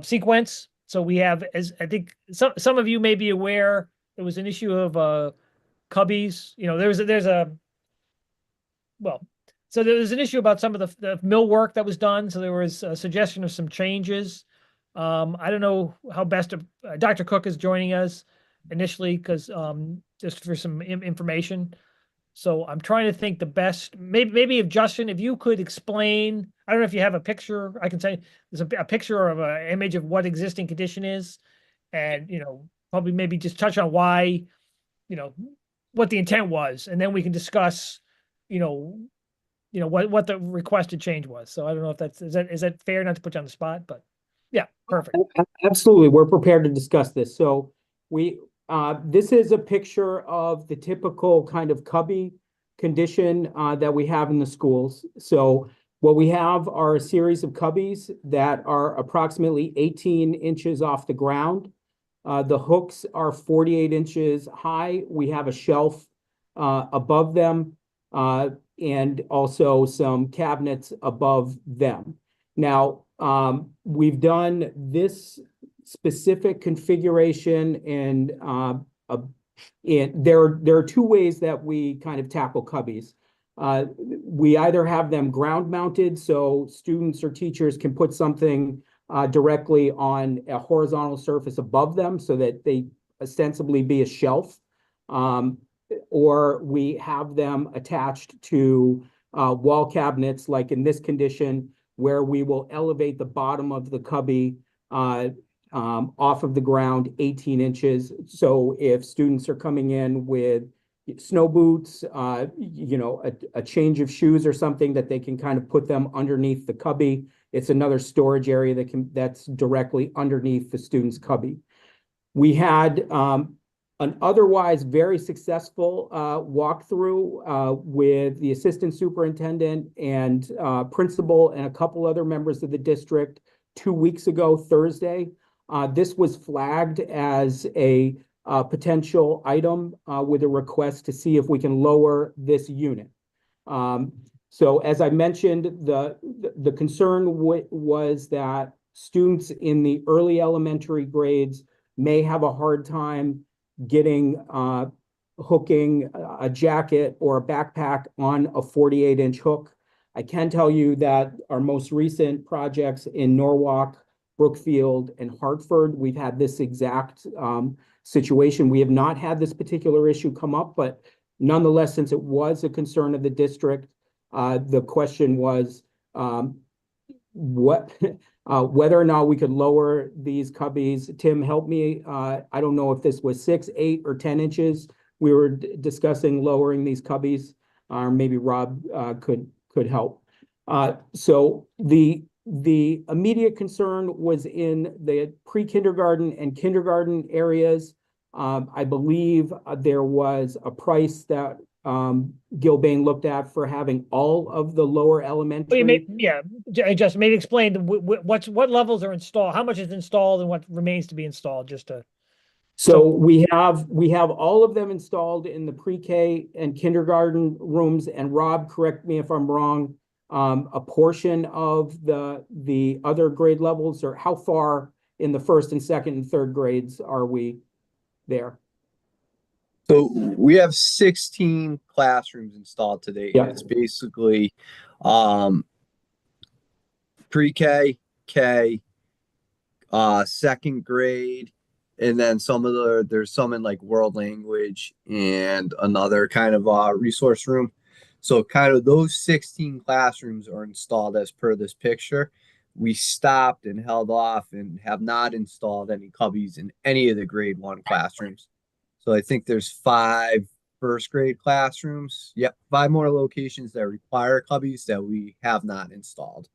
sequence. So we have, as I think some of you may be aware, there was an issue of cubbies. There's a well, so there was an issue about some of the mill work that was done. So there was a suggestion of some changes. I don't know how best to, Dr. Cook is joining us initially because just for some information. So I'm trying to think the best. Maybe if Justin, if you could explain, I don't know if you have a picture. I can say there's a picture of an image of what existing condition is, and probably maybe just touch on why, you know, what the intent was, and then we can discuss, you know, what the requested change was. So I don't know if is that fair, not to put you on the spot, but yeah, perfect. Absolutely, we're prepared to discuss this. So we, this is a picture of the typical kind of cubby condition that we have in the schools. So what we have are a series of cubbies that are approximately 18 inches off the ground. The hooks are 48 inches high. We have a shelf above them and also some cabinets above them. Now, we've done this specific configuration and there are two ways that we kind of tackle cubbies. We either have them ground mounted so students or teachers can put something directly on a horizontal surface above them so that they ostensibly be a shelf. Or we have them attached to wall cabinets, like in this condition, where we will elevate the bottom of the cubby off of the ground 18 inches. So if students are coming in with snow boots, a change of shoes or something, that they can kind of put them underneath the cubby. It's another storage area that's directly underneath the student's cubby. We had an otherwise very successful walkthrough with the assistant superintendent and principal and a couple other members of the district 2 weeks ago, Thursday. This was flagged as a potential item with a request to see if we can lower this unit. So as I mentioned, the concern was that students in the early elementary grades may have a hard time getting hooking a jacket or a backpack on a 48-inch hook. I can tell you that our most recent projects in Norwalk, Brookfield, and Hartford, we've had this exact situation. We have not had this particular issue come up, but nonetheless, since it was a concern of the district, the question was whether or not we could lower these cubbies. Tim, help me. I don't know if this was 6, 8, or 10 inches. We were discussing lowering these cubbies, or maybe Rob could help. So the immediate concern was in the pre-kindergarten and kindergarten areas. I believe there was a price that Gilbane looked at for having all of the lower elementary. Just maybe explain what levels are installed, how much is installed, and what remains to be installed. So we have all of them installed in the pre-K and kindergarten rooms. And Rob, correct me if I'm wrong, a portion of the other grade levels, or how far in the first and second and third grades are we there? So we have 16 classrooms installed today. Yeah. It's basically pre-K, K, second grade, and then there's some in like world language and another kind of resource room. So kind of those 16 classrooms are installed as per this picture. We stopped and held off and have not installed any cubbies in any of the grade 1 classrooms. So I think there's 5 first grade classrooms. Yep, 5 more locations that require cubbies that we have not installed.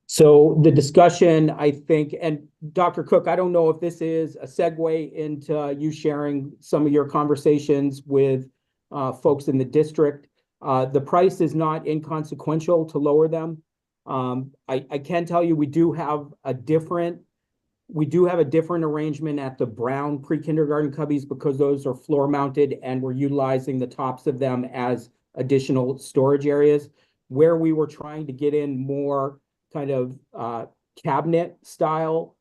So the discussion, I think, and Dr. Cook, I don't know if this is a segue into you sharing some of your conversations with folks in the district. The price is not inconsequential to lower them. I can tell you we do have a different arrangement at the Brown pre-kindergarten cubbies, because those are floor mounted and we're utilizing the tops of them as additional storage areas. Where we were trying to get in more kind of cabinet style,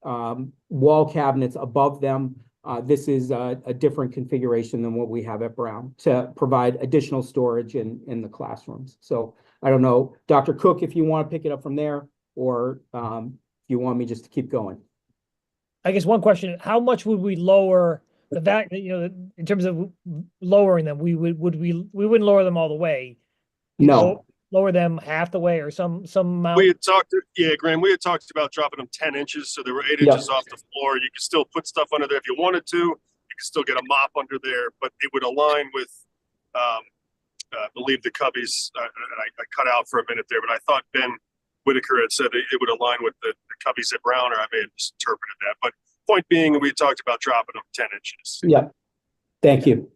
wall cabinets above them. This is a different configuration than what we have at Brown to provide additional storage in the classrooms. So I don't know, Dr. Cook, if you want to pick it up from there, or if you want me just to keep going. I guess one question, how much would we lower the value, in terms of lowering them? We wouldn't lower them all the way. No, Lower them half the way or some amount. We had talked, yeah, Graham, we had talked about dropping them 10 inches. So they were 8 inches off the floor. You could still put stuff under there if you wanted to. You could still get a mop under there, but it would align with, I believe the cubbies, I cut out for a minute there, but I thought Ben Whitaker had said it would align with the cubbies at Brown, or I may have misinterpreted that. But point being, we talked about dropping them 10 inches. yeah, thank you.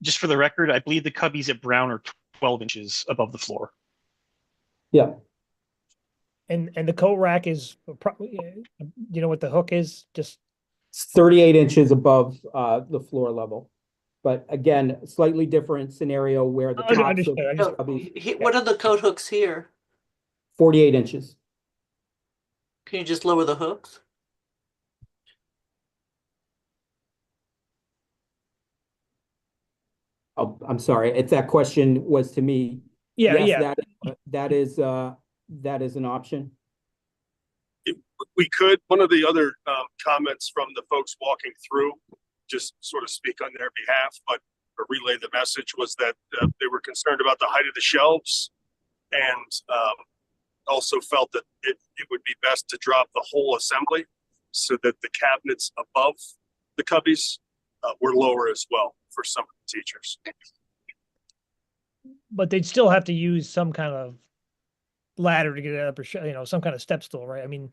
Just for the record, I believe the cubbies at Brown are 12 inches above the floor. Yeah, And the coat rack is, you know what the hook is? Just it's 38 inches above the floor level. But again, slightly different scenario where the tops of understood. I just- cubbies, What are the coat hooks here? 48 inches. Can you just lower the hooks? Oh, I'm sorry, if that question was to me, Yeah, yes, yeah. that is an option. We could, one of the other comments from the folks walking through, just sort of speak on their behalf, but or relay the message, was that they were concerned about the height of the shelves, and also felt that it would be best to drop the whole assembly so that the cabinets above the cubbies were lower as well for some of the teachers. But they'd still have to use some kind of ladder to get it up, or some kind of step stool, right? I mean,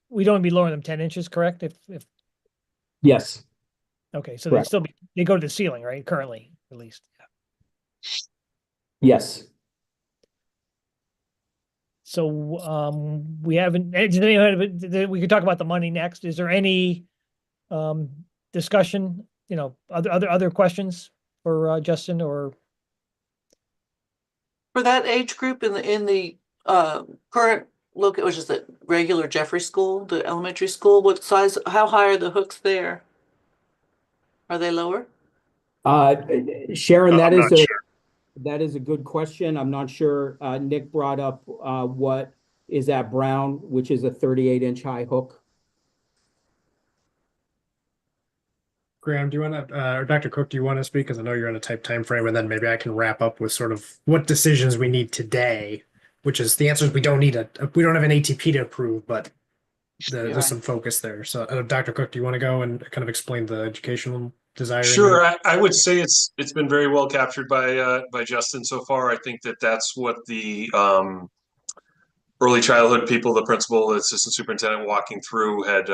we'd only be lowering them 10 inches, correct? If Yes, okay, so they'd still they go to the ceiling, right? Currently, at least. yes. So we haven't. We could talk about the money next. Is there any discussion? Other questions for Justin or? For that age group in the current look, which is the regular Jeffrey School, the elementary school, what size, how high are the hooks there? Are they lower? Sharon, I'm not sure. that is a good question. I'm not sure. Nick brought up what is at Brown, which is a 38-inch high hook. Graham, do you want to, or Dr. Cook, do you want to speak? Because I know you're on a tight time frame, and then maybe I can wrap up with sort of what decisions we need today, which is the answer is we don't need we don't have an ATP to approve, but there's some focus there. So, Dr. Cook, do you want to go and kind of explain the educational desire? Sure, I would say it's been very well captured by Justin so far. I think that's what the early childhood people, the principal, the assistant superintendent walking through had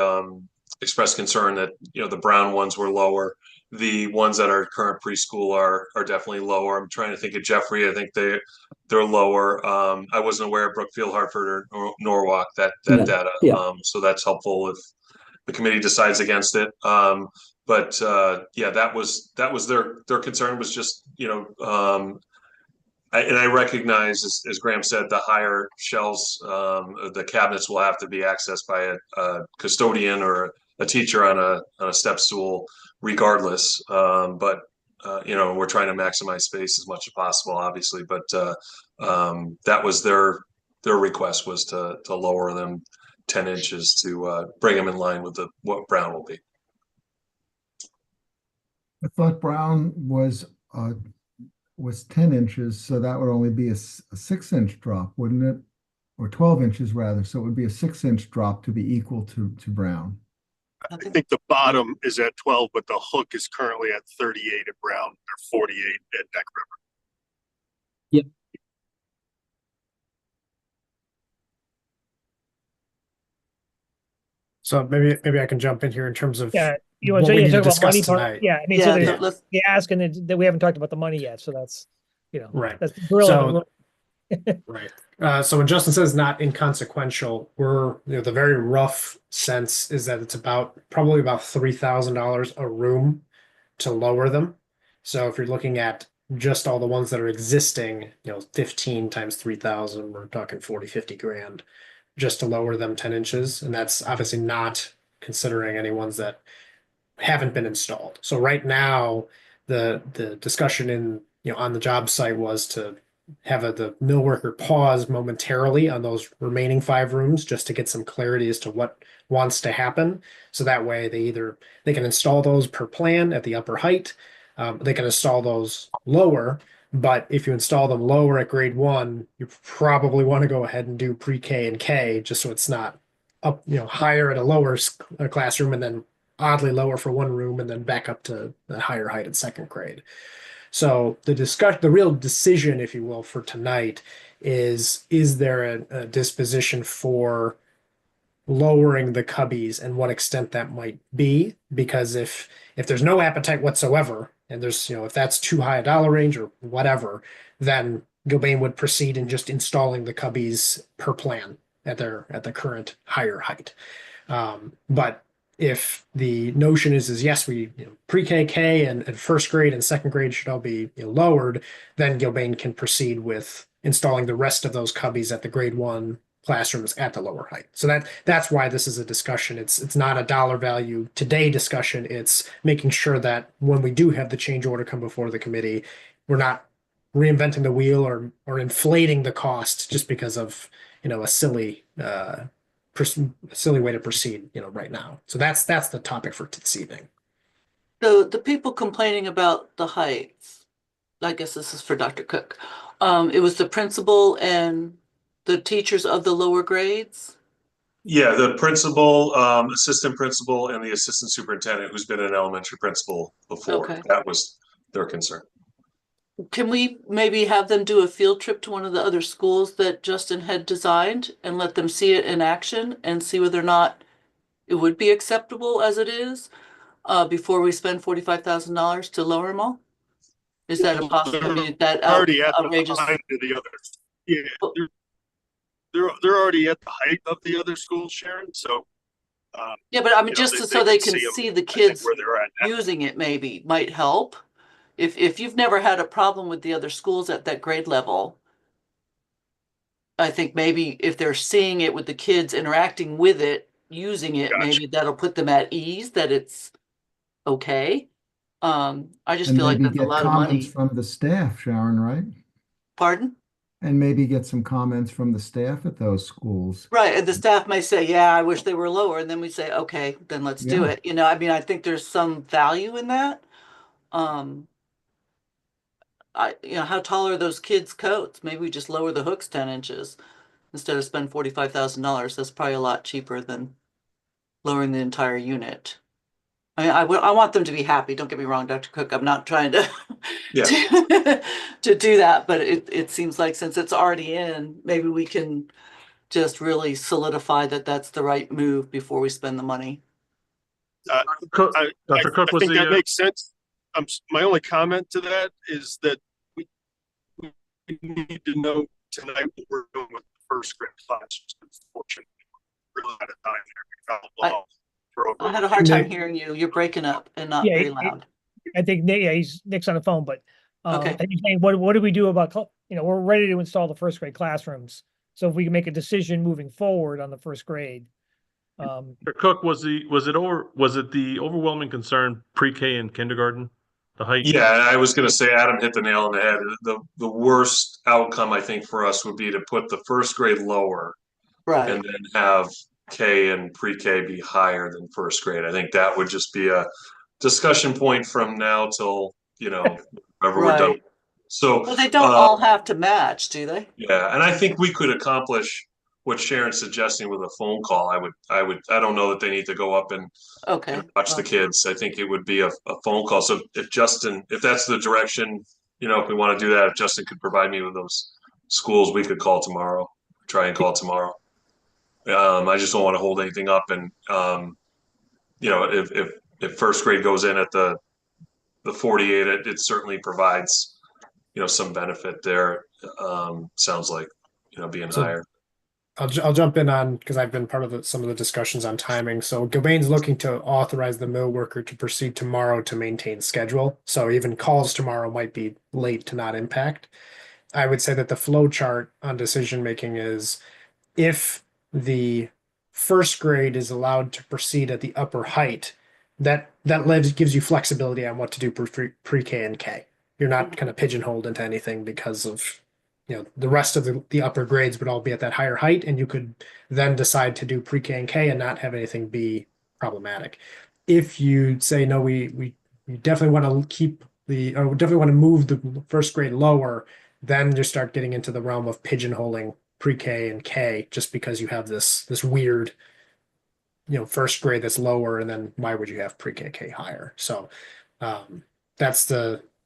expressed concern that the Brown ones were lower. The ones that are current preschool are definitely lower. I'm trying to think of Jeffrey. I think they're lower. I wasn't aware of Brookfield, Hartford, or Norwalk that data. Yeah. So that's helpful if the committee decides against it. But yeah, that was their concern was just I recognize, as Graham said, the higher shelves, the cabinets will have to be accessed by a custodian or a teacher on a step stool, regardless. But we're trying to maximize space as much as possible, obviously. But that was their request, was to lower them 10 inches to bring them in line with what Brown will be. I thought Brown was 10 inches, so that would only be a 6-inch drop, wouldn't it? Or 12 inches rather, so it would be a 6-inch drop to be equal to Brown. I think the bottom is at 12, but the hook is currently at 38 at Brown, or 48 at Neck River. Yep. So maybe I can jump in here in terms of you want what we need to talk about discuss money part? tonight. Yeah, I mean, Yeah, so they ask, and that we haven't talked about the money yet, so that's Right. That's the grill in the room. Right. So when Justin says not inconsequential, we're the very rough sense is that it's probably about $3,000 a room to lower them. So if you're looking at just all the ones that are existing, 15 times 3,000, we're talking 40, 50 grand just to lower them 10 inches. And that's obviously not considering any ones that haven't been installed. So right now, the discussion on the job site was to have the mill worker pause momentarily on those remaining 5 rooms just to get some clarity as to what wants to happen. So that way they can install those per plan at the upper height. They can install those lower, but if you install them lower at grade 1, you probably want to go ahead and do pre-K and K just so it's not up, higher at a lower classroom and then oddly lower for one room and then back up to the higher height at 2nd grade. So the real decision, if you will, for tonight is there a disposition for lowering the cubbies and what extent that might be? Because if there's no appetite whatsoever, and there's, if that's too high a dollar range or whatever, then Gilbane would proceed in just installing the cubbies per plan at the current higher height. But if the notion is yes, we pre-K, K, and 1st grade and 2nd grade should all be lowered, then Gilbane can proceed with installing the rest of those cubbies at the grade 1 classrooms at the lower height. So that's why this is a discussion. It's not a dollar value today discussion. It's making sure that when we do have the change order come before the committee, we're not reinventing the wheel or inflating the cost just because of a silly way to proceed right now. So that's the topic for this evening. So the people complaining about the heights, I guess this is for Dr. Cook. It was the principal and the teachers of the lower grades? Yeah, the principal, assistant principal, and the assistant superintendent who's been an elementary principal before. Okay. That was their concern. Can we maybe have them do a field trip to one of the other schools that Justin had designed and let them see it in action and see whether or not it would be acceptable as it is before we spend $45,000 to lower them all? Is that a possibility? That Already at outrageous? the height of the others. Yeah, they're already at the height of the other schools, Sharon. So Yeah, but I mean, just so they can them, see the I think, kids where they're at now. using it maybe might help. If you've never had a problem with the other schools at that grade level, I think maybe if they're seeing it with the kids interacting with it, using it, Gotcha. maybe that'll put them at ease that it's okay. I just And feel like maybe that's a get lot of comments money. from the staff, Sharon, right? Pardon? And maybe get some comments from the staff at those schools. Right, and the staff may say, yeah, I wish they were lower, and then we say, okay, then let's do Yeah. it. I mean, I think there's some value in that. How tall are those kids' coats? Maybe we just lower the hooks 10 inches instead of spend $45,000. That's probably a lot cheaper than lowering the entire unit. I mean, I want them to be happy. Don't get me wrong, Dr. Cook. I'm not trying to Yeah. to do that, but it seems like since it's already in, maybe we can just really solidify that that's the right move before we spend the money. Dr. Dr. Cook, I was think the that makes sense. My only comment to that is that we need to know tonight what we're doing with the 1st grade class. Unfortunately, we're really out of time there. We fell for over I had a hard time Nick- hearing you. You're breaking up and not Yeah, very loud. I think Nick's on the phone, but Okay. I think he's saying, what do we do about, we're ready to install the 1st grade classrooms. So if we can make a decision moving forward on the 1st grade. Dr. Cook, was it the overwhelming concern pre-K and kindergarten, the height? Yeah, and I was going to say Adam hit the nail on the head. The worst outcome I think for us would be to put the 1st grade lower Right. and then have K and pre-K be higher than 1st grade. I think that would just be a discussion point from now till whenever we're done. Right. So Well, they don't all have to match, do they? yeah, and I think we could accomplish what Sharon's suggesting with a phone call. I don't know that they need to go up and Okay. watch the kids. I think it would be a phone call. So if that's the direction, if we want to do that, if Justin could provide me with those schools, we could try and call tomorrow. I just don't want to hold anything up. And, if 1st grade goes in at the 48, it certainly provides, some benefit there. Sounds like, being So- higher. I'll jump in on because I've been part of some of the discussions on timing. So Gilbane's looking to authorize the mill worker to proceed tomorrow to maintain schedule. So even calls tomorrow might be late to not impact. I would say that the flow chart on decision making is if the first grade is allowed to proceed at the upper height, that gives you flexibility on what to do pre-K and K. You're not kind of pigeonholed into anything because of the rest of the upper grades would all be at that higher height, and you could then decide to do pre-K and K and not have anything be problematic. If you say no, we definitely want to keep or definitely want to move the first grade lower, then you start getting into the realm of pigeonholing pre-K and K just because you have this weird first grade that's lower, and then why would you have pre-K K higher? So that's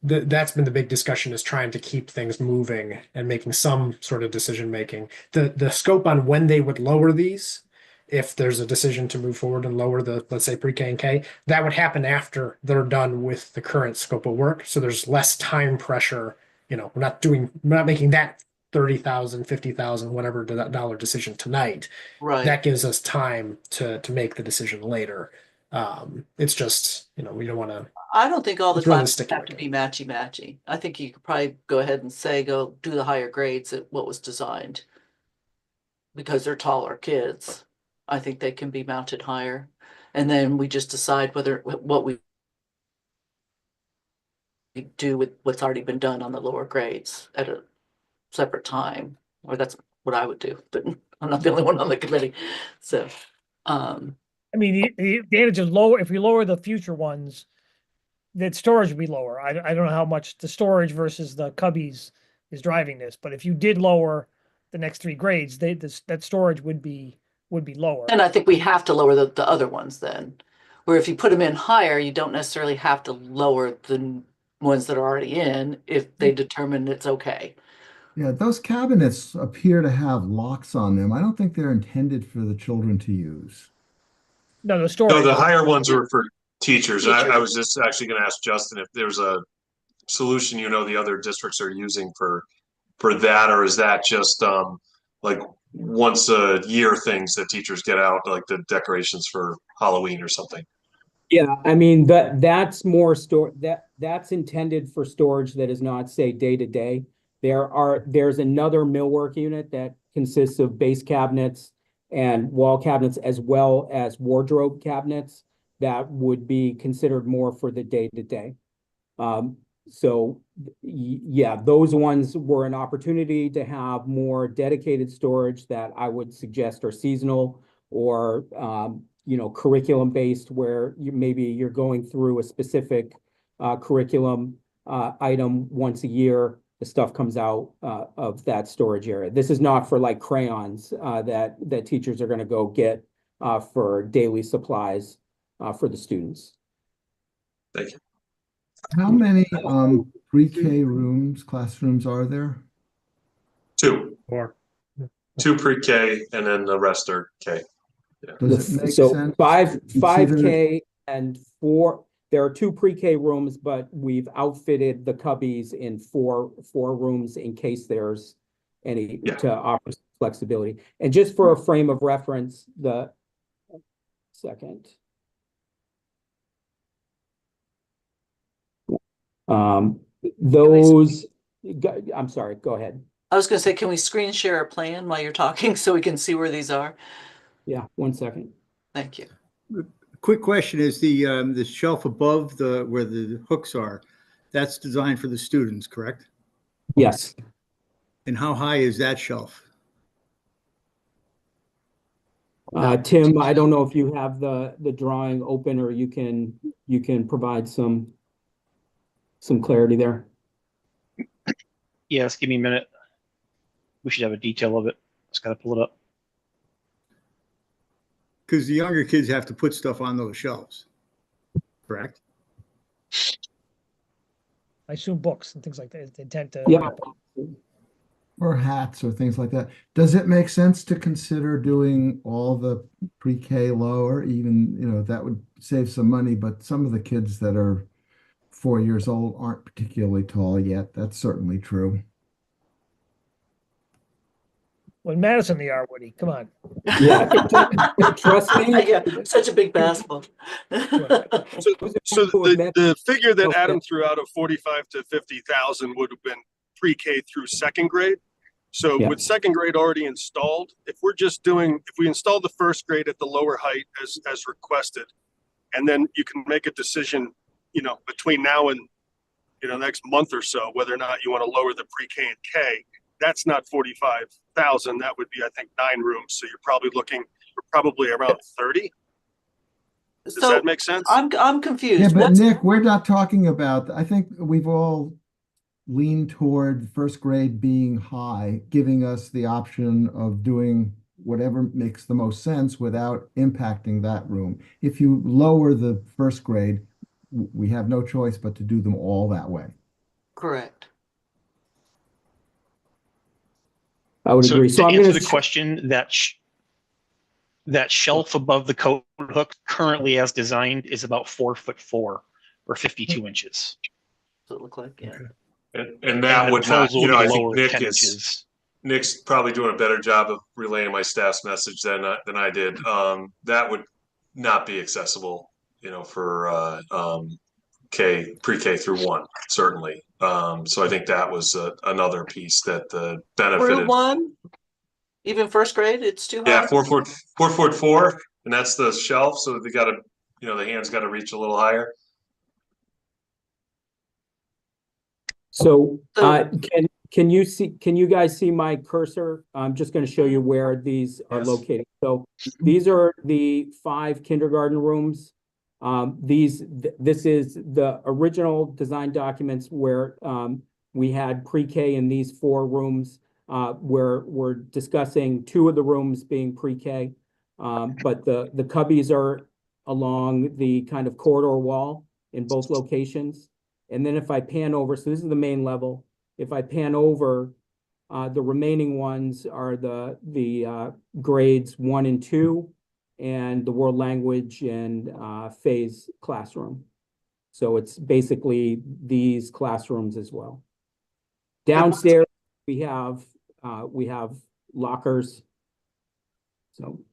that's been the big discussion, is trying to keep things moving and making some sort of decision making. The scope on when they would lower these, if there's a decision to move forward and lower the, let's say, pre-K and K, that would happen after they're done with the current scope of work. So there's less time pressure. We're not making that 30,000, 50,000, whatever dollar decision tonight. Right. That gives us time to make the decision later. It's just, we don't want to. I don't think all the It's really classes sticky have to be matchy-matchy. I think you could probably go ahead and say, go do the higher grades at what was designed. Because they're taller kids, I think they can be mounted higher. And then we just decide what we do with what's already been done on the lower grades at a separate time. Or that's what I would do, but I'm not the only one on the committee. So, I mean, the advantage is lower, if we lower the future ones, that storage would be lower. I don't know how much the storage versus the cubbies is driving this, but if you did lower the next 3 grades, that storage would be lower. and I think we have to lower the other ones then. Where if you put them in higher, you don't necessarily have to lower the ones that are already in if they determine it's okay. Yeah, those cabinets appear to have locks on them. I don't think they're intended for the children to use. No, the storage. No, the higher ones are for teachers. I Teachers. was just actually going to ask Justin if there's a solution the other districts are using for that, or is that just like once a year things that teachers get out, like the decorations for Halloween or something? Yeah, I mean, that's more that's intended for storage that is not, say, day to day. There's another millwork unit that consists of base cabinets and wall cabinets, as well as wardrobe cabinets that would be considered more for the day to day. So yeah, those ones were an opportunity to have more dedicated storage that I would suggest are seasonal or curriculum based, where maybe you're going through a specific curriculum item once a year. The stuff comes out of that storage area. This is not for like crayons that teachers are going to go get for daily supplies for the students. Thank you. How many pre-K classrooms are there? 2. Or 2 pre-K, and then the rest are K. Does it make So sense? 5K and 4. There are 2 pre-K rooms, but we've outfitted the cubbies in four rooms in case there's any to offer flexibility. And just for a frame of reference, I'm sorry, go ahead. I was going to say, can we screen share a plan while you're talking so we can see where these are? Yeah, 1 second. Thank you. Quick question is the shelf above where the hooks are, that's designed for the students, correct? Yes. And how high is that shelf? Tim, I don't know if you have the drawing open, or you can provide some clarity there. Yes, give me a minute. We should have a detail of it. Just gotta pull it up. Because the younger kids have to put stuff on those shelves, correct? I assume books and things like that. They tend to. Yeah. Or hats or things like that. Does it make sense to consider doing all the pre-K lower? Even, that would save some money, but some of the kids that are 4 years old aren't particularly tall yet. That's certainly true. When Madison they are, Woody, come on. Yeah, trust me. Yeah, such a big basketball. So the figure that Adam threw out of 45 to 50,000 would have been pre-K through second grade. So Yeah. with second grade already installed, if we install the first grade at the lower height as requested, and then you can make a decision, between now and, next month or so, whether or not you want to lower the pre-K and K, that's not 45,000. That would be, I think, 9 rooms. So you're probably around 30. Does So that make sense? I'm confused. Yeah, but What's- Nick, we're not talking about, I think we've all leaned toward first grade being high, giving us the option of doing whatever makes the most sense without impacting that room. If you lower the first grade, we have no choice but to do them all that way. Correct. I would agree. So to I'm answer going the question, that shelf above the coat hook currently as designed is about 4'4" or 52 inches. Does it look like? Yeah. And that the would not, proposal would I be think lower 10 inches. Nick's probably doing a better job of relaying my staff's message than I did. That would not be accessible, for pre-K through 1, certainly. So I think that was another piece that benefited. Through 1, even first grade, it's too high. Yeah, 4'4", and that's the shelf. So they got to, the hands got to reach a little higher. So, can you guys see my cursor? I'm just going to show you where these are Yes. located. So these are the 5 kindergarten rooms. This is the original design documents where we had pre-K in these 4 rooms, where we're discussing 2 of the rooms being pre-K. But the cubbies are along the kind of corridor wall in both locations. And then if I pan over, so this is the main level. If I pan over, the remaining ones are the grades 1 and 2, and the world language and phase classroom. So it's basically these classrooms as well. Downstairs, we have lockers. So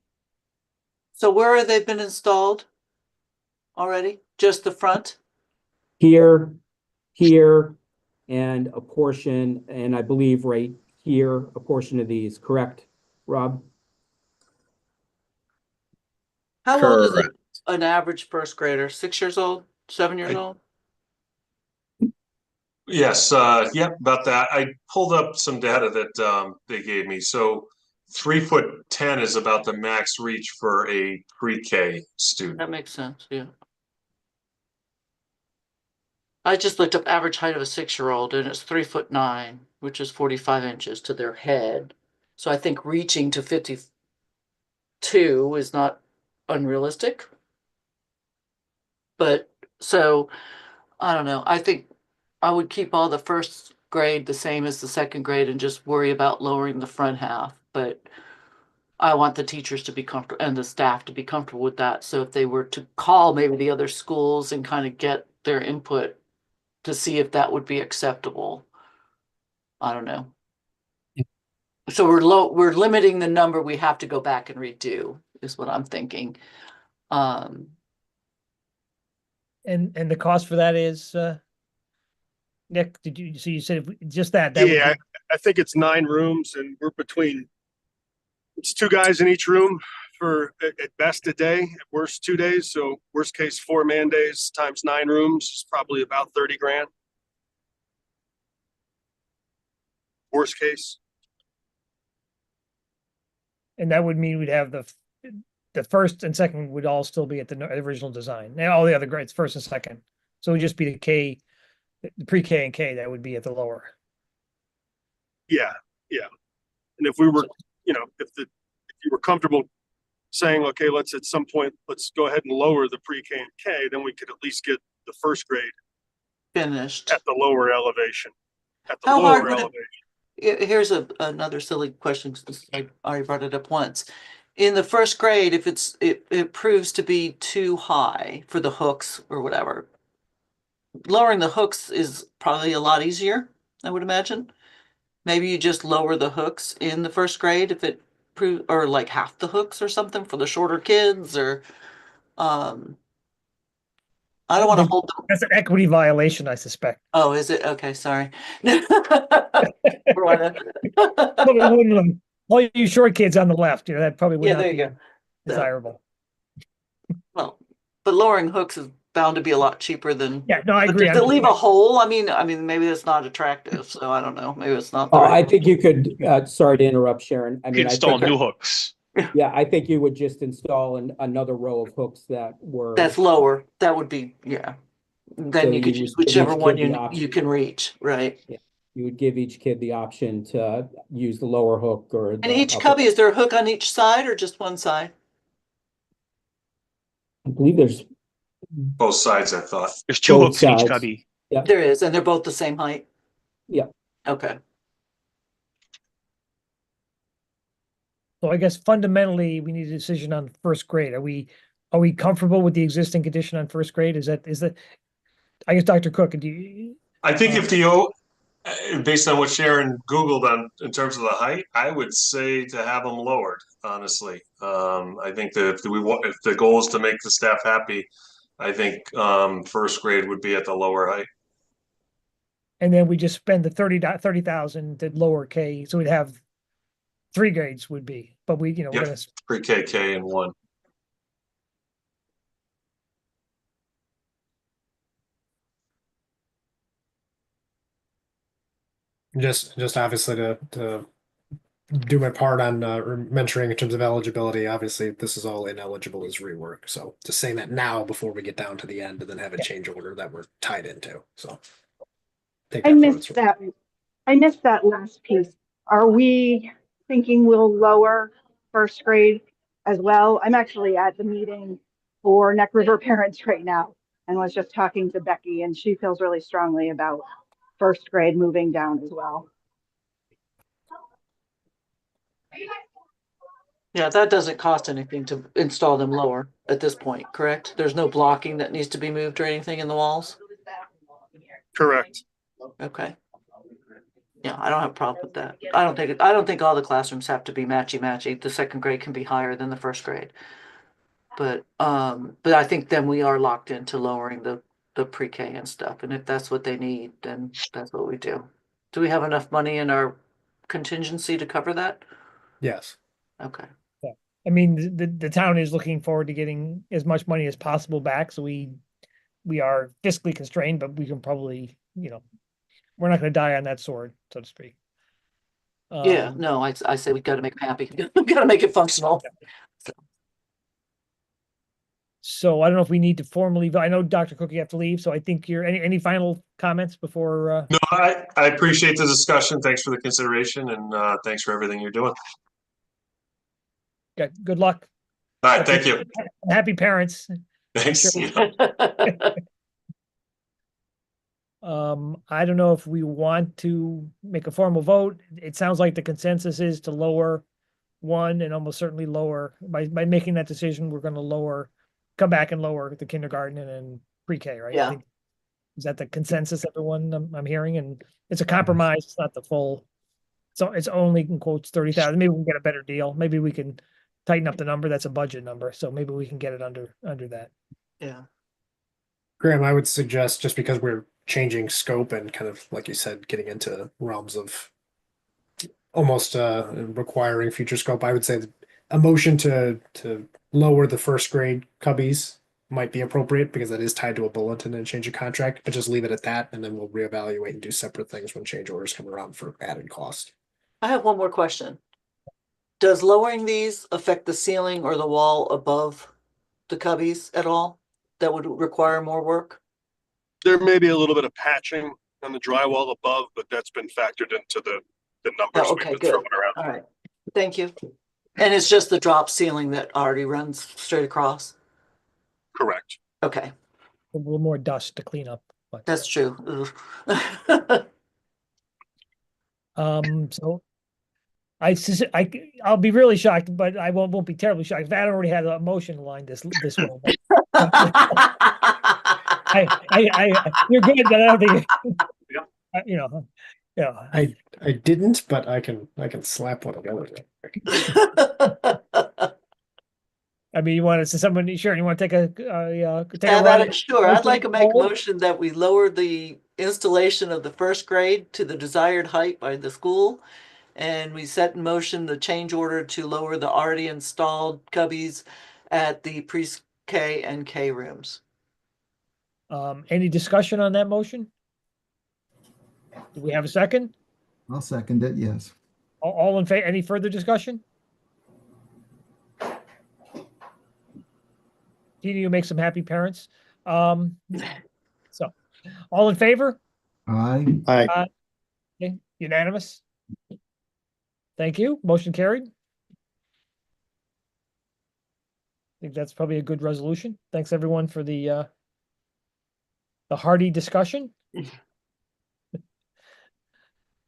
where have they been installed already? Just the front? Here, and a portion, and I believe right here, a portion of these, correct, Rob? How old is Correct. an average first grader? 6 years old? 7 years old? Yes, yep, about that. I pulled up some data that they gave me. So 3'10" is about the max reach for a pre-K student. That makes sense, yeah. I just looked up average height of a 6-year-old and it's 3'9", which is 45 inches to their head. So I think reaching to 52 is not unrealistic. But so I don't know. I think I would keep all the first grade the same as the second grade and just worry about lowering the front half. But I want the teachers to be comfortable and the staff to be comfortable with that. So if they were to call maybe the other schools and kind of get their input to see if that would be acceptable. I don't know. So we're limiting the number we have to go back and redo is what I'm thinking. And the cost for that is, Nick, so you said just that would Yeah, be- I think it's 9 rooms and it's 2 guys in each room for at best a day, at worst 2 days. So worst case 4 man days times 9 rooms is probably about 30 grand. Worst case. and that would mean we'd have the first and second would all still be at the original design. Now all the other grades, first and second. So it would just be the K, the pre-K and K that would be at the lower. Yeah. And if we were, if you were comfortable saying, okay, let's go ahead and lower the pre-K and K, then we could at least get the first grade finished. at the lower elevation. How hard would here's another silly question, since I already brought it up once. In the first grade, if it proves to be too high for the hooks or whatever, lowering the hooks is probably a lot easier, I would imagine. Maybe you just lower the hooks in the first grade if it or like half the hooks or something for the shorter kids or, I don't want to The- hold them. That's an equity violation, I suspect. Oh, is it? Okay, sorry. We're on All you short kids on the left, that probably would Yeah, not there you be go. desirable. Well, but lowering hooks is bound to be a lot cheaper than. Yeah, no, I But agree. to leave a hole, I mean, maybe it's not attractive, so I don't know. Maybe it's not the Oh, I right. think you could, sorry to interrupt, Sharon. I You mean, I install think, new hooks. yeah, I think you would just install another row of hooks that were. That's lower. That would be, yeah. So Then you could you use would give whichever each one kid the you option. can reach, right? You would give each kid the option to use the lower hook or. And the each upper. cubby, is there a hook on each side or just one side? I believe there's Both sides, I thought. There's two Both hooks in each sides. cubby. There is, and they're both the same height? Yeah. Okay. So I guess fundamentally, we need a decision on first grade. Are we comfortable with the existing condition on first grade? Is that, I guess, Dr. Cook, do you? I think if based on what Sharon Googled on in terms of the height, I would say to have them lowered, honestly. I think that if the goal is to make the staff happy, I think first grade would be at the lower height. And then we just spend the 30,000 to lower K, so we'd have 3 grades would be, but we're Yep. gonna, Pre-K, K, and 1. Just obviously to do my part on mentoring in terms of eligibility. Obviously, this is all ineligible as rework. So just saying that now before we get down to the end and then have a change order that we're tied into. So take I that missed forward. that. I missed that last piece. Are we thinking we'll lower first grade as well? I'm actually at the meeting for Neck River parents right now and was just talking to Becky, and she feels really strongly about first grade moving down as well. Yeah, that doesn't cost anything to install them lower at this point, correct? There's no blocking that needs to be moved or anything in the walls? Correct. Okay. Yeah, I don't have a problem with that. I don't think all the classrooms have to be matchy. The second grade can be higher than the first grade. But I think then we are locked into lowering the pre-K and stuff. And if that's what they need, then that's what we do. Do we have enough money in our contingency to cover that? Yes. Okay. I mean, the town is looking forward to getting as much money as possible back, so we are fiscally constrained, but we can probably, we're not gonna die on that sword, so to speak. Yeah, no, I say we gotta make them happy. We gotta make it functional. So I don't know if we need to formally, I know Dr. Cook, you have to leave, so I think any final comments before? No, I appreciate the discussion. Thanks for the consideration and thanks for everything you're doing. Good luck. All right, thank you. Happy parents. Thanks. I don't know if we want to make a formal vote. It sounds like the consensus is to lower 1 and almost certainly lower, by making that decision, we're gonna come back and lower the kindergarten and then pre-K, right? Yeah. Is that the consensus, everyone I'm hearing? And it's a compromise, it's not the full. So it's only in quotes 30,000. Maybe we can get a better deal. Maybe we can tighten up the number. That's a budget number. So maybe we can get it under that. Yeah. Graham, I would suggest, just because we're changing scope and kind of, like you said, getting into realms of almost requiring future scope, I would say that a motion to lower the first grade cubbies might be appropriate because that is tied to a bulletin and change of contract, but just leave it at that, and then we'll reevaluate and do separate things when change orders come around for added cost. I have one more question. Does lowering these affect the ceiling or the wall above the cubbies at all? That would require more work? There may be a little bit of patching on the drywall above, but that's been factored into the numbers Oh, we've okay, been good. throwing around. All right. Thank you. And it's just the drop ceiling that already runs straight across? Correct. Okay, A little more dust to clean up, but. that's true. Ugh. So I'll be really shocked, but I won't be terribly shocked if Adam already had a motion line this way. You're good, but I don't think, I didn't, but I can slap one together. I mean, you want to say someone, sure, you want to take a Have run? at it, sure. I'd like to make a Hold? motion that we lower the installation of the first grade to the desired height by the school. And we set in motion the change order to lower the already installed cubbies at the pre-K and K rooms. Any discussion on that motion? Do we have a second? I'll second it, yes. All in favor, any further discussion? Tina, you make some happy parents. So, all in favor? Aye. Okay, unanimous? Thank you. Motion carried. I think that's probably a good resolution. Thanks, everyone, for the hearty discussion.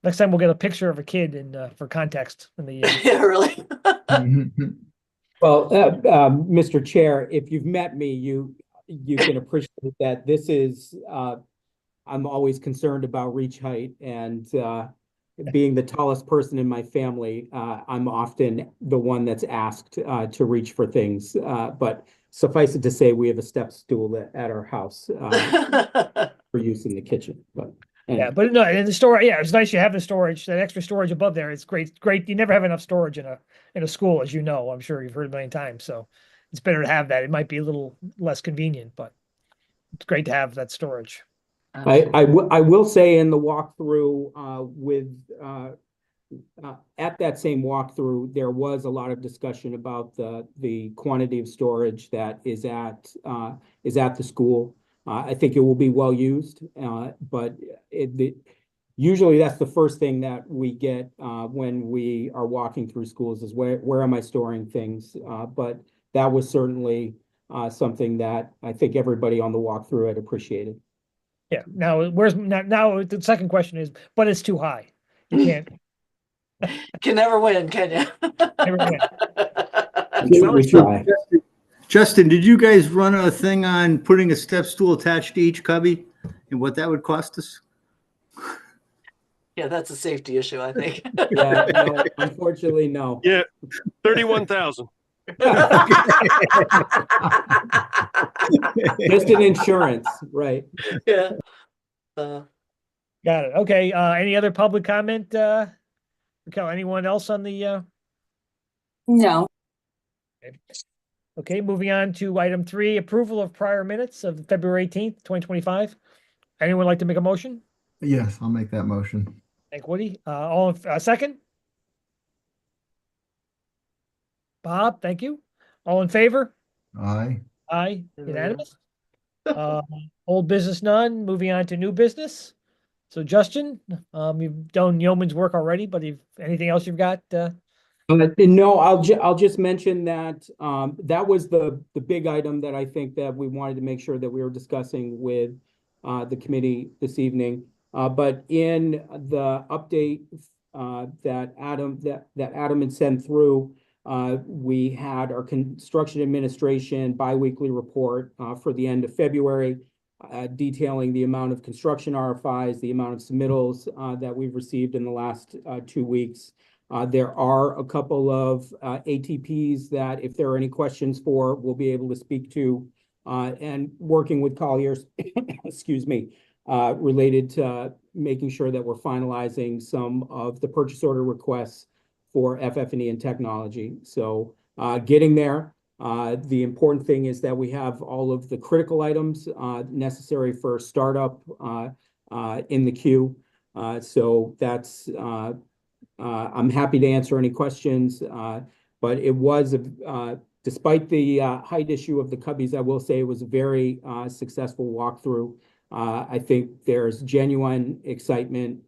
Next time we'll get a picture of a kid and for context in the Yeah, really. Well, Mr. Chair, if you've met me, you can appreciate that this is, I'm always concerned about reach height, and being the tallest person in my family, I'm often the one that's asked to reach for things. But suffice it to say, we have a step stool at our house for use in the kitchen. But anyway. yeah, but no, and the storage, yeah, it's nice you have the storage, that extra storage above there. It's great. You never have enough storage in a school, as you know. I'm sure you've heard a million times. So it's better to have that. It might be a little less convenient, but it's great to have that storage. I will say in the walkthrough at that same walkthrough, there was a lot of discussion about the quantity of storage that is at the school. I think it will be well used, but usually that's the first thing that we get when we are walking through schools is where am I storing things? But that was certainly something that I think everybody on the walkthrough had appreciated. Yeah. Now, now the second question is, but it's too high. You can't. Can never win, can you? Never win. We try. Justin, did you guys run a thing on putting a step stool attached to each cubby and what that would cost us? Yeah, that's a safety issue, I think. Yeah, no, unfortunately, no. Yeah, 31,000. Just an insurance, right? Yeah. Got it. Okay. Any other public comment? Raquel, anyone else on the? No. Okay, moving on to item 3, approval of prior minutes of February 18th, 2025. Anyone like to make a motion? Yes, I'll make that motion. Thank Woody. Second? Bob, thank you. All in favor? Aye. Aye, unanimous. Old business none, moving on to new business. So Justin, you've done yeoman's work already, but if anything else you've got? No, I'll just mention that that was the big item that I think that we wanted to make sure that we were discussing with the committee this evening. But in the update that Adam had sent through, we had our construction administration biweekly report for the end of February, detailing the amount of construction RFIs, the amount of submittals that we've received in the last 2 weeks. There are a couple of ATPs that if there are any questions for, we'll be able to speak to, and working with Colliers, excuse me, related to making sure that we're finalizing some of the purchase order requests for FF&E and technology. So getting there. The important thing is that we have all of the critical items necessary for startup in the queue. So that's I'm happy to answer any questions, but it was, despite the height issue of the cubbies, I will say it was a very successful walkthrough. I think there's genuine excitement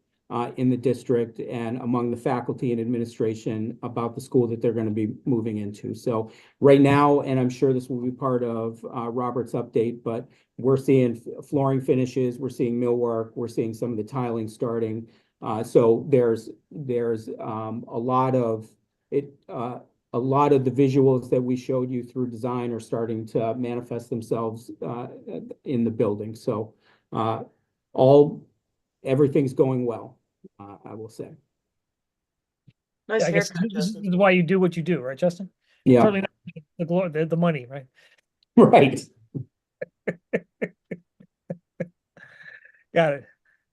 in the district and among the faculty and administration about the school that they're going to be moving into. So right now, and I'm sure this will be part of Robert's update, but we're seeing flooring finishes, we're seeing millwork, we're seeing some of the tiling starting. So there's a lot of the visuals that we showed you through design are starting to manifest themselves in the building. So everything's going well, I will say. Nice I guess haircut, this Justin. is why you do what you do, right, Justin? Yeah, Certainly not the money, right? right. Got it.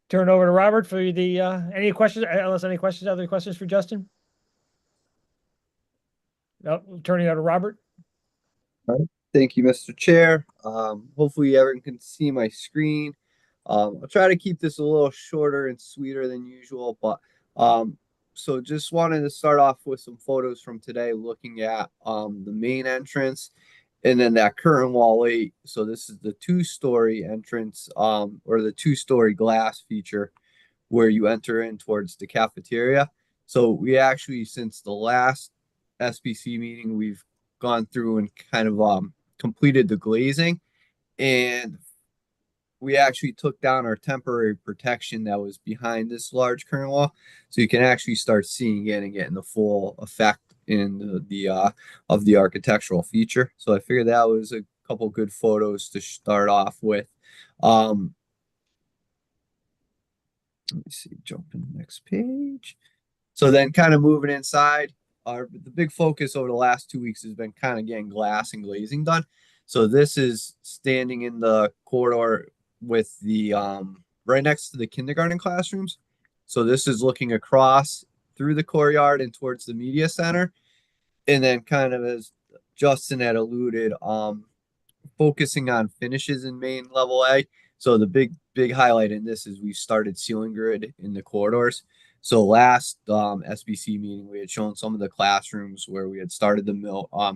Turn over to Robert for the, any questions, unless any questions, other questions for Justin? No, turning over to Robert. Thank you, Mr. Chair. Hopefully everyone can see my screen. I'll try to keep this a little shorter and sweeter than usual, but so just wanted to start off with some photos from today looking at the main entrance and then that current wall 8. So this is the 2-story entrance or the 2-story glass feature where you enter in towards the cafeteria. So we actually, since the last SBC meeting, we've gone through and kind of completed the glazing, and we actually took down our temporary protection that was behind this large current wall, so you can actually start seeing it and getting the full effect in the of the architectural feature. So I figured that was a couple good photos to start off with. Let me see, jump in the next page. So then kind of moving inside, the big focus over the last 2 weeks has been kind of getting glass and glazing done. So this is standing in the corridor with the right next to the kindergarten classrooms. So this is looking across through the courtyard and towards the media center. And then kind of as Justin had alluded, focusing on finishes in main level A. So the big highlight in this is we started ceiling grid in the corridors. So last SBC meeting, we had shown some of the classrooms where we had started the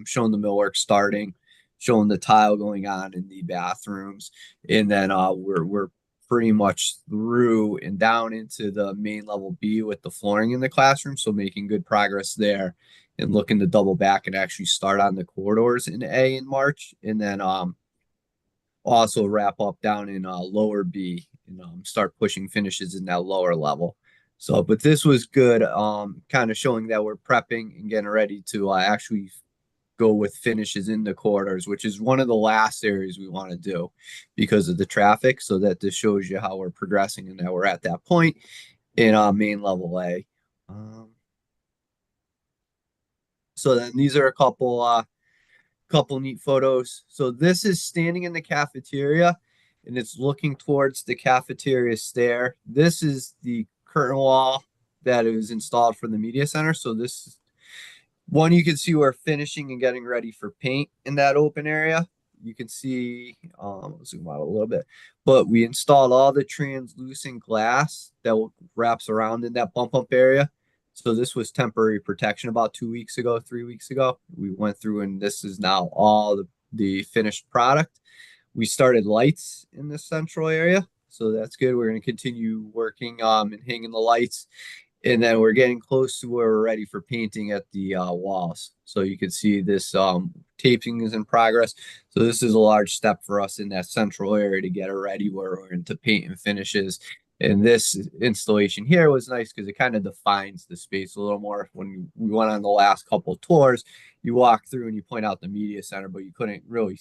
shown the millwork starting, shown the tile going on in the bathrooms, and then we're pretty much through and down into the main level B with the flooring in the classroom. So making good progress there, and looking to double back and actually start on the corridors in A in March, and then also wrap up down in lower B and start pushing finishes in that lower level. So, but this was good, kind of showing that we're prepping and getting ready to actually go with finishes in the corridors, which is one of the last areas we want to do because of the traffic. So that this shows you how we're progressing and that we're at that point in main level A. So then these are a couple neat photos. So this is standing in the cafeteria and it's looking towards the cafeteria stair. This is the curtain wall that is installed for the media center. So this is one, you can see we're finishing and getting ready for paint in that open area. You can see, I'll zoom out a little bit, but we installed all the translucent glass that wraps around in that bump up area. So this was temporary protection about 2 weeks ago, 3 weeks ago. We went through and this is now all the finished product. We started lights in the central area. So that's good. We're going to continue working and hanging the lights. And then we're getting close to where we're ready for painting at the walls. So you can see this taping is in progress. So this is a large step for us in that central area to get it ready where we're into paint and finishes. And this installation here was nice because it kind of defines the space a little more. When we went on the last couple tours, you walk through and you point out the media center, but you couldn't really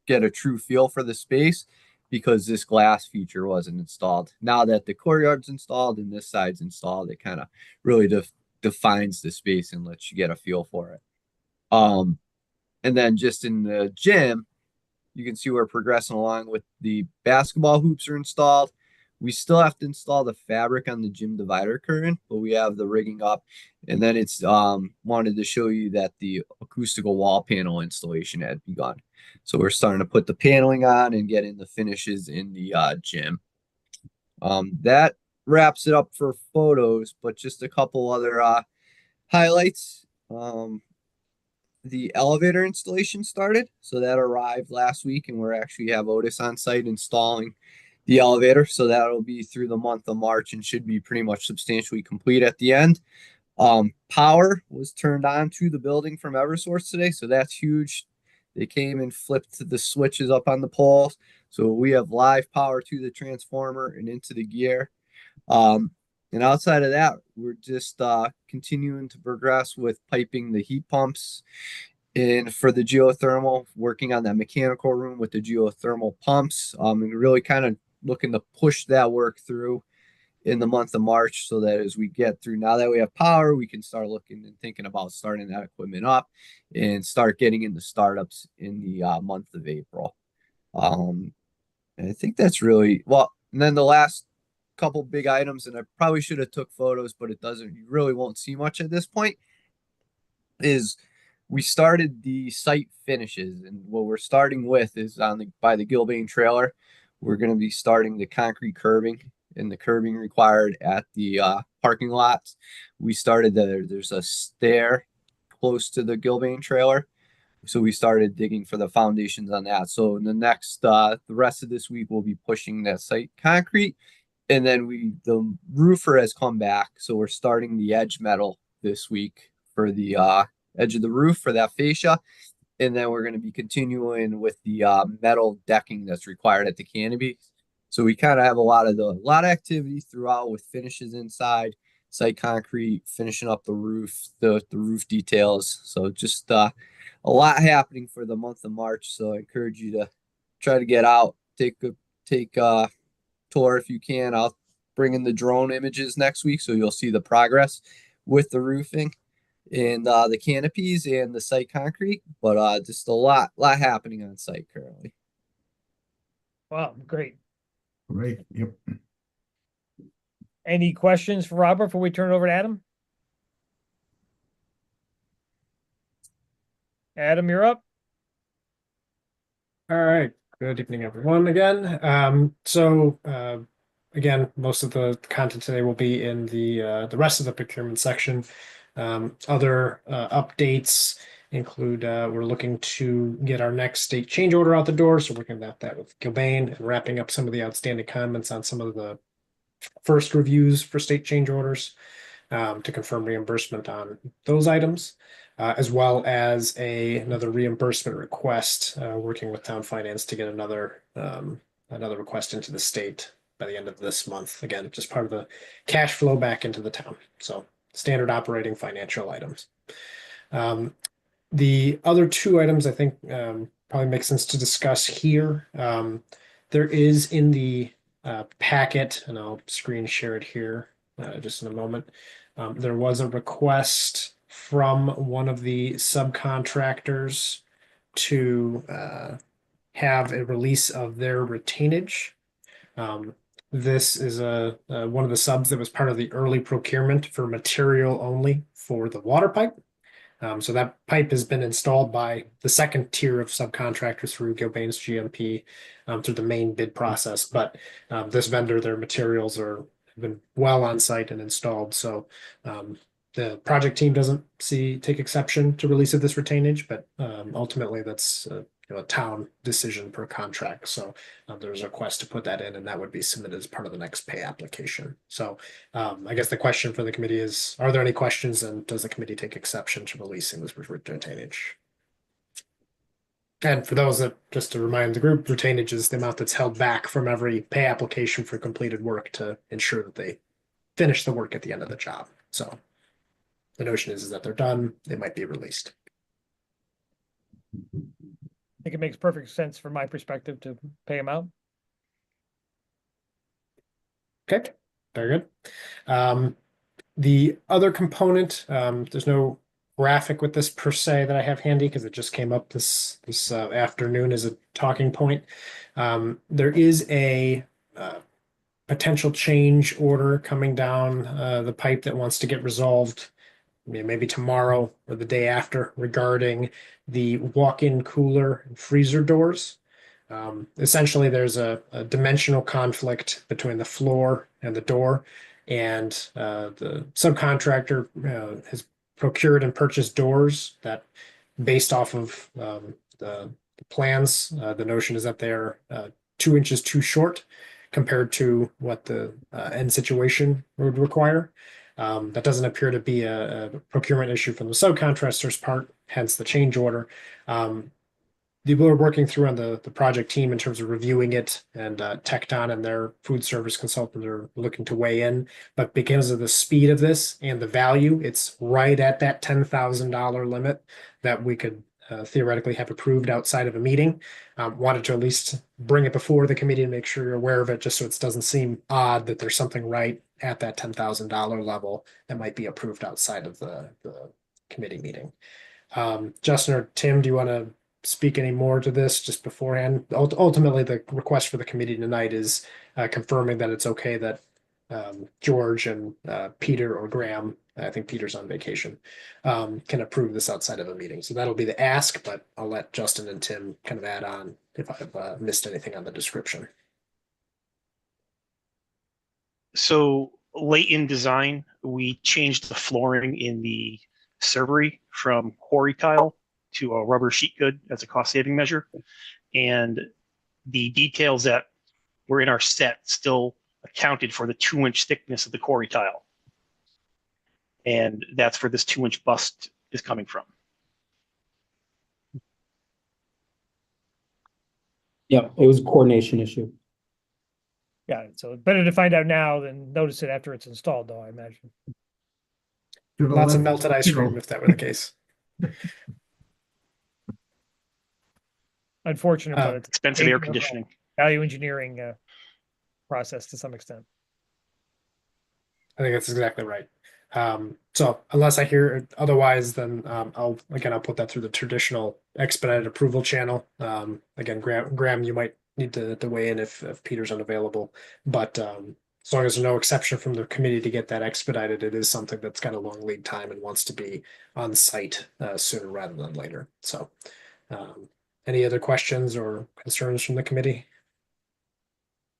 get a true feel for the space because this glass feature wasn't installed. Now that the courtyard's installed and this side's installed, it kind of really defines the space and lets you get a feel for it. And then just in the gym, you can see we're progressing along with the basketball hoops are installed. We still have to install the fabric on the gym divider curtain, but we have the rigging up. And then it's wanted to show you that the acoustical wall panel installation had begun. So we're starting to put the paneling on and get in the finishes in the gym. That wraps it up for photos, but just a couple other highlights. The elevator installation started. So that arrived last week and we're actually have Otis on site installing the elevator. So that'll be through the month of March and should be pretty much substantially complete at the end. Power was turned on to the building from Eversource today. So that's huge. They came and flipped the switches up on the poles. So we have live power to the transformer and into the gear. And outside of that, we're just continuing to progress with piping the heat pumps and for the geothermal, working on that mechanical room with the geothermal pumps, and really kind of looking to push that work through in the month of March, so that as we get through, now that we have power, we can start looking and thinking about starting that equipment up and start getting into startups in the month of April. And I think that's really well. And then the last couple big items, and I probably should have took photos, but it doesn't. You really won't see much at this point. Is we started the site finishes, and what we're starting with is by the Gilbane trailer. We're going to be starting the concrete curbing and the curbing required at the parking lots. We started there's a stair close to the Gilbane trailer. So we started digging for the foundations on that. So in the next, the rest of this week, we'll be pushing that site concrete. And then the roofer has come back. So we're starting the edge metal this week for the edge of the roof for that fascia. And then we're going to be continuing with the metal decking that's required at the canopy. So we kind of have a lot of activity throughout with finishes inside, site concrete, finishing up the roof, the roof details. So just a lot happening for the month of March. So I encourage you to try to get out, take a tour if you can. I'll bring in the drone images next week, so you'll see the progress with the roofing and the canopies and the site concrete. But just a lot happening on site currently. Wow, great. Great. Yep. Any questions for Robert before we turn it over to Adam? Adam, you're up. All right. Good evening, everyone. Again, again, most of the content today will be in the rest of the procurement section. Other updates include we're looking to get our next state change order out the door, so working about that with Gilbane and wrapping up some of the outstanding comments on some of the first reviews for state change orders to confirm reimbursement on those items. As well as another reimbursement request, working with town finance to get another request into the state by the end of this month. Again, just part of the cash flow back into the town. So standard operating financial items. The other two items I think probably make sense to discuss here. There is in the packet, and I'll screen share it here just in a moment. There was a request from one of the subcontractors to have a release of their retainage. This is one of the subs that was part of the early procurement for material only for the water pipe. So that pipe has been installed by the second tier of subcontractors through Gilbane's GMP through the main bid process. But this vendor, their materials have been well on site and installed. So the project team doesn't take exception to release of this retainage, but ultimately that's a town decision per contract. So there's a request to put that in, and that would be submitted as part of the next pay application. So I guess the question for the committee is, are there any questions, and does the committee take exception to releasing this retainage? And for those that, just to remind the group, retainage is the amount that's held back from every pay application for completed work to ensure that they finish the work at the end of the job. So the notion is that they're done, they might be released. I think it makes perfect sense from my perspective to pay them out. Okay, very good. The other component, there's no graphic with this per se that I have handy because it just came up this afternoon as a talking point. There is a potential change order coming down the pipe that wants to get resolved maybe tomorrow or the day after regarding the walk-in cooler and freezer doors. Essentially, there's a dimensional conflict between the floor and the door, and the subcontractor has procured and purchased doors that, based off of the plans, the notion is that they're 2 inches too short compared to what the end situation would require. That doesn't appear to be a procurement issue from the subcontractor's part, hence the change order. We're working through on the project team in terms of reviewing it, and Tecton and their food service consultant are looking to weigh in. But because of the speed of this and the value, it's right at that $10,000 limit that we could theoretically have approved outside of a meeting. Wanted to at least bring it before the committee and make sure you're aware of it, just so it doesn't seem odd that there's something right at that $10,000 level that might be approved outside of the committee meeting. Justin or Tim, do you want to speak any more to this just beforehand? Ultimately, the request for the committee tonight is confirming that it's okay that George and Peter or Graham, I think Peter's on vacation, can approve this outside of a meeting. So that'll be the ask, but I'll let Justin and Tim kind of add on if I've missed anything on the description. So late in design, we changed the flooring in the servery from quarry tile to a rubber sheet good as a cost saving measure. And the details that were in our set still accounted for the 2-inch thickness of the quarry tile. And that's where this 2-inch bust is coming from. Yeah, it was a coordination issue. Yeah, so better to find out now than notice it after it's installed, though, I imagine. Lots of melted ice cream if that were the case. Unfortunate, but it's expensive air conditioning. Value engineering process to some extent. I think that's exactly right. So unless I hear otherwise, then I'll put that through the traditional expedited approval channel. Again, Graham, you might need to weigh in if Peter's unavailable, but as long as there's no exception from the committee to get that expedited, it is something that's got a long lead time and wants to be on site sooner rather than later. So any other questions or concerns from the committee?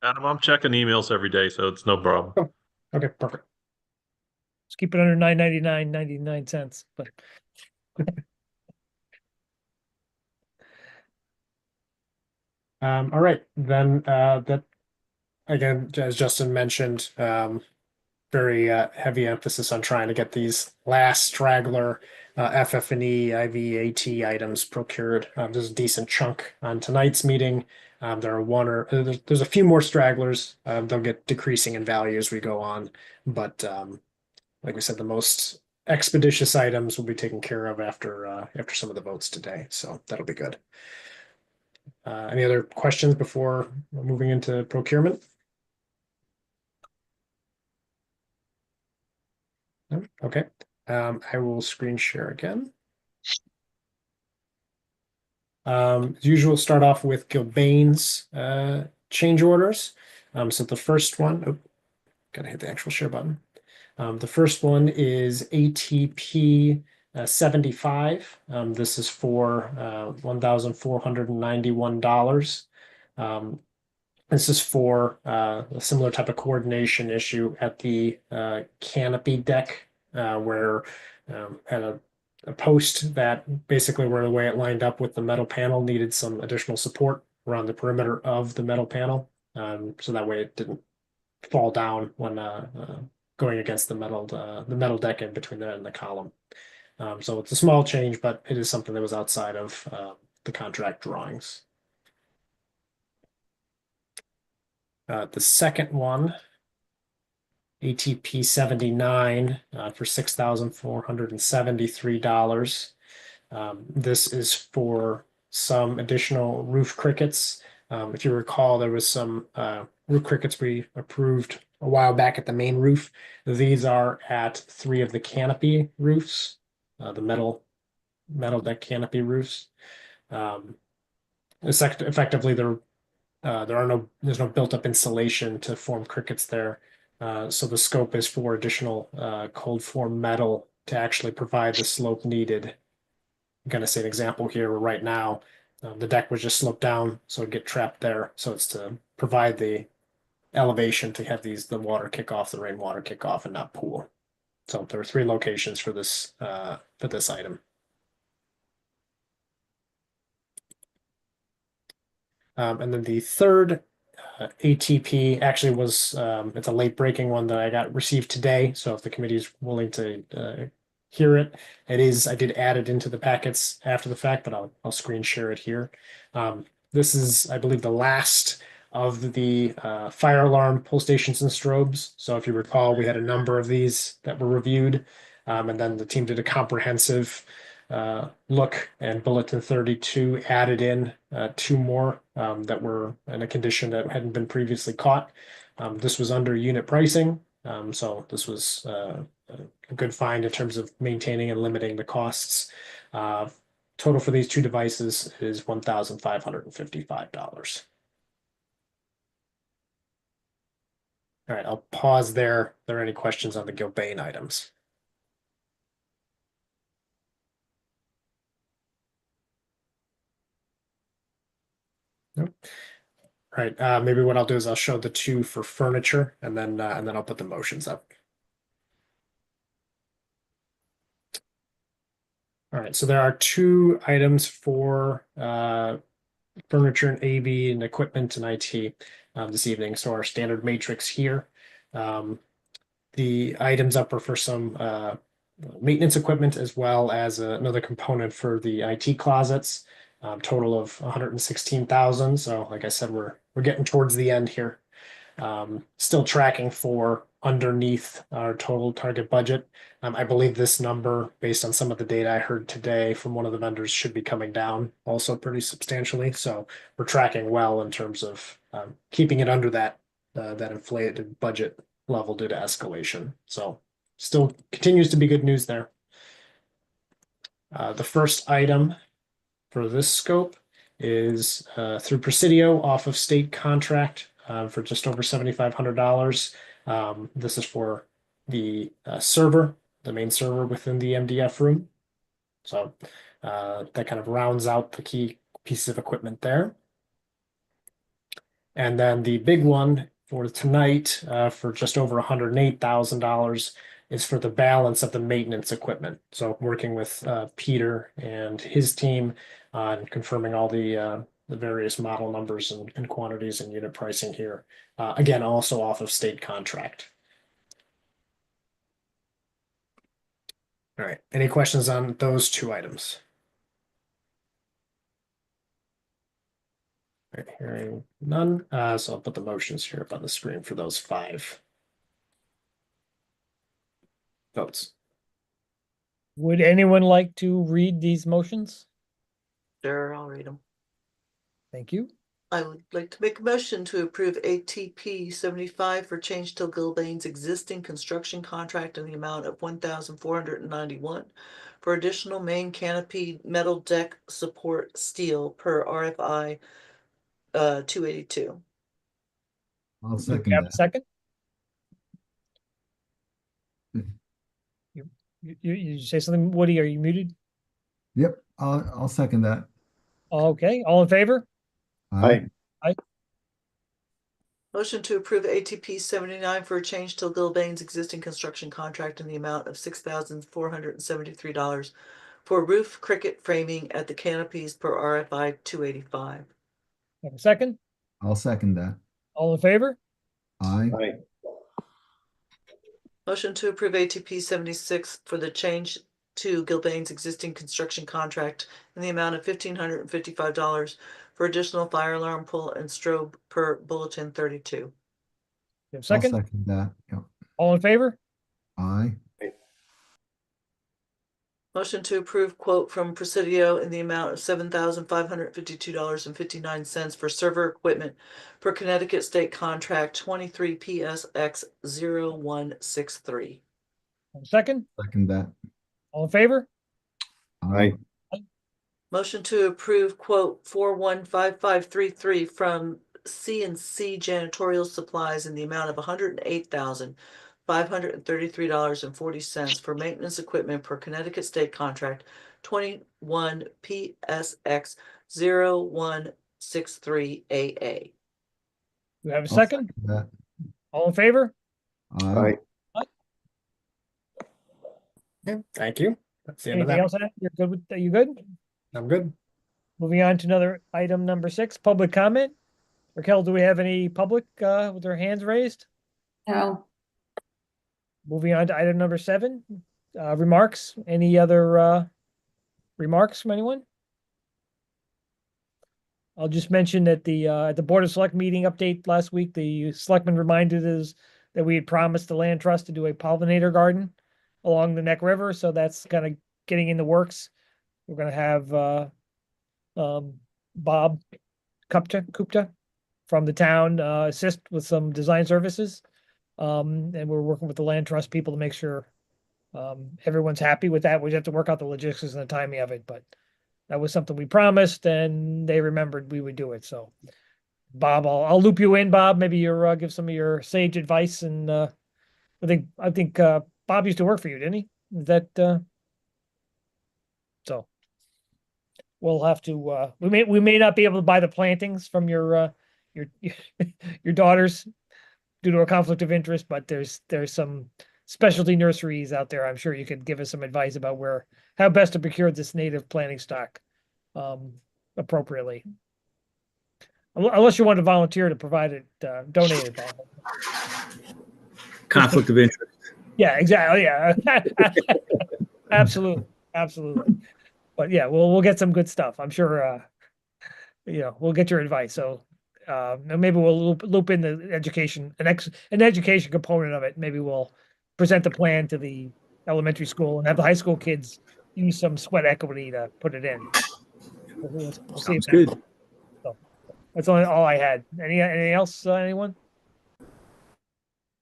Adam, I'm checking emails every day, so it's no problem. Oh, okay, perfect. Let's keep it under $9.99.99, but all right, then that again, as Justin mentioned, very heavy emphasis on trying to get these last straggler FF&E, IVAT items procured. There's a decent chunk on tonight's meeting. There are there's a few more stragglers. They'll get decreasing in value as we go on, but like we said, the most expeditious items will be taken care of after some of the votes today. So that'll be good. Any other questions before moving into procurement? No? Okay. I will screen share again. As usual, start off with Gilbane's change orders. So the first one, gotta hit the actual share button. The first one is ATP 75. This is for $1,491. This is for a similar type of coordination issue at the canopy deck, where had a post that basically where the way it lined up with the metal panel needed some additional support around the perimeter of the metal panel, so that way it didn't fall down when going against the metal deck in between that and the column. So it's a small change, but it is something that was outside of the contract drawings. The second one, ATP 79 for $6,473. This is for some additional roof crickets. If you recall, there was some roof crickets we approved a while back at the main roof. These are at 3 of the canopy roofs, the metal deck canopy roofs. Effectively, there's no built-up insulation to form crickets there. So the scope is for additional cold form metal to actually provide the slope needed. I'm going to say an example here where right now the deck was just sloped down, so it'd get trapped there. So it's to provide the elevation to have the water kick off, the rainwater kick off, and not pool. So there are 3 locations for this item. And then the third ATP actually was it's a late breaking one that I got received today. So if the committee is willing to hear it, I did add it into the packets after the fact, but I'll screen share it here. This is, I believe, the last of the fire alarm pull stations and strobes. So if you recall, we had a number of these that were reviewed, and then the team did a comprehensive look, and Bulletin 32 added in 2 more that were in a condition that hadn't been previously caught. This was under unit pricing, so this was a good find in terms of maintaining and limiting the costs. Total for these 2 devices is $1,555. All right, I'll pause there. Are there any questions on the Gilbane items? Nope. All right, maybe what I'll do is I'll show the 2 for furniture, and then I'll put the motions up. All right, so there are 2 items for furniture and AV and equipment and IT this evening. So our standard matrix here. The items up are for some maintenance equipment, as well as another component for the IT closets. Total of 116,000. So like I said, we're getting towards the end here. Still tracking for underneath our total target budget. I believe this number, based on some of the data I heard today from one of the vendors, should be coming down also pretty substantially. So we're tracking well in terms of keeping it under that inflated budget level due to escalation. So still continues to be good news there. The first item for this scope is through Presidio off of state contract for just over $7,500. This is for the server, the main server within the MDF room. So that kind of rounds out the key pieces of equipment there. And then the big one for tonight for just over $108,000 is for the balance of the maintenance equipment. So working with Peter and his team on confirming all the various model numbers and quantities and unit pricing here. Again, also off of state contract. All right, any questions on those 2 items? All right, hearing none, so I'll put the motions here up on the screen for those 5 votes. Would anyone like to read these motions? Sure, I'll read them. Thank you. I would like to make a motion to approve ATP 75 for Change Till Gilbane's existing construction contract in the amount of $1,491 for additional main canopy metal deck support steel per RFI 282. I'll Do second we have a that. second? You say something, Woody? Are you muted? Yep, I'll second that. Okay, all in favor? Aye. Motion to approve ATP 79 for a Change Till Gilbane's existing construction contract in the amount of $6,473 for roof cricket framing at the canopies per RFI 285. Have a second? I'll second that. All in favor? Aye. Motion to approve ATP 76 for the Change to Gilbane's existing construction contract in the amount of $1,555 for additional fire alarm pull and strobe per Bulletin 32. You have a I'll second? second that. Yep. All in favor? Aye. Motion to approve quote from Presidio in the amount of $7,552.59 for server equipment for Connecticut State Contract 23 PSX 0163. Have a second? Second that. All in favor? Aye. Motion to approve quote 415533 from C&C Janitorial Supplies in the amount of $108,533.40 for maintenance equipment per Connecticut State Contract 21 PSX 0163 AA. You have a I'll second? that. All in favor? Aye. Okay, thank you. That's the end of Anything that. else? You're good with, are you good? I'm good. Moving on to another item, number 6, public comment. Raquel, do we have any public with their hands raised? No. Moving on to item number 7, remarks. Any other remarks from anyone? I'll just mention that the Board of Select meeting update last week, the selectmen reminded us that we had promised the land trust to do a pollinator garden along the Neck River, so that's kind of getting in the works. We're gonna have Bob Kupta from the town assist with some design services. And we're working with the land trust people to make sure everyone's happy with that. We have to work out the logistics and the timing of it, but that was something we promised and they remembered we would do it. So Bob, I'll loop you in, Bob. Maybe you're give some of your sage advice. And I think Bob used to work for you, didn't he? Is that so we'll have to we may not be able to buy the plantings from your your daughters due to a conflict of interest, but there's some specialty nurseries out there. I'm sure you could give us some advice about how best to procure this native planting stock appropriately. Unless you want to volunteer to provide it, donate it. Bob. Conflict of interest. Yeah, exactly. Yeah, absolutely, absolutely. But yeah, we'll get some good stuff. I'm sure. We'll get your advice. So maybe we'll loop in the education, an education component of it. Maybe we'll present the plan to the elementary school and have the high school kids use some sweat equity to put it in. We'll see. Sounds good. So that's all I had. Anything else? Anyone?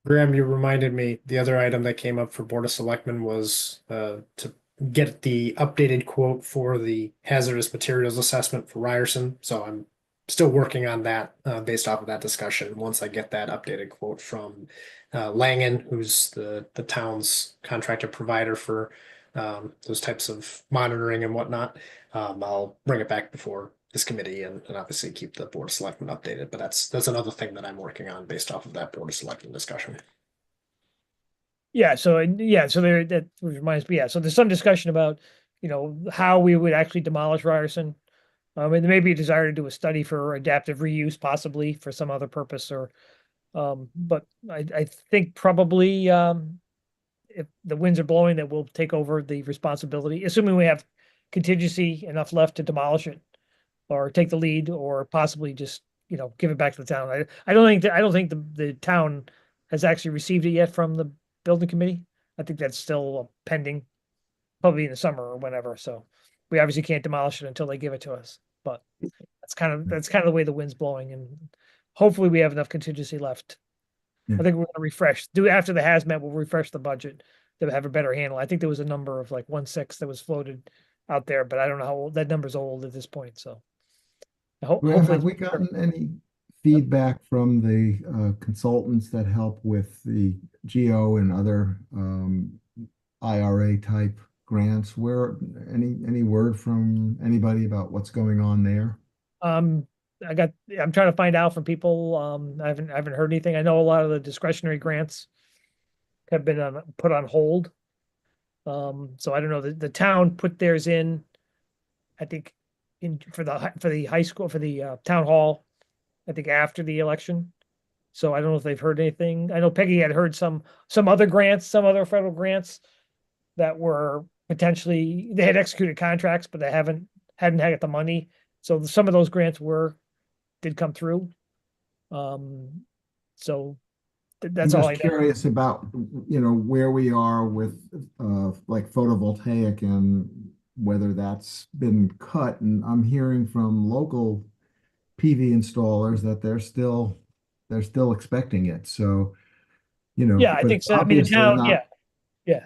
Graham, you reminded me, the other item that came up for Board of Selectmen was to get the updated quote for the hazardous materials assessment for Ryerson. So I'm still working on that based off of that discussion. Once I get that updated quote from Langen, who's the town's contractor provider for those types of monitoring and whatnot, I'll bring it back before this committee and obviously keep the Board of Selectmen updated. But that's another thing that I'm working on based off of that Board of Selectmen discussion. Yeah. So there, that reminds me. Yeah. So there's some discussion about, how we would actually demolish Ryerson. And there may be a desire to do a study for adaptive reuse, possibly for some other purpose but I think probably, if the winds are blowing, that we'll take over the responsibility, assuming we have contingency enough left to demolish it or take the lead or possibly just, give it back to the town. I don't think the town has actually received it yet from the building committee. I think that's still pending, probably in the summer or whenever. So we obviously can't demolish it until they give it to us, but that's kind of the way the wind's blowing, and hopefully we have enough contingency left. Yeah. I think we're going to after the hazmat, we'll refresh the budget to have a better handle. I think there was a number of like 1.6 that was floated out there, but I don't know how old that number's old at this point. So Graham, have we gotten any feedback from the consultants that help with the GEO and other IRA type grants? Any word from anybody about what's going on there? I'm trying to find out from people. I haven't heard anything. I know a lot of the discretionary grants have been put on hold. So I don't know. The town put theirs in, I think, for the high school, for the town hall, I think after the election. So I don't know if they've heard anything. I know Peggy had heard some other grants, some other federal grants that were potentially, they had executed contracts, but they hadn't had the money. So some of those grants did come through. So that's all I know. I'm just curious about, where we are with like photovoltaic and whether that's been cut. And I'm hearing from local PV installers that they're still expecting it. So, Yeah, I think so. I mean, the town, yeah.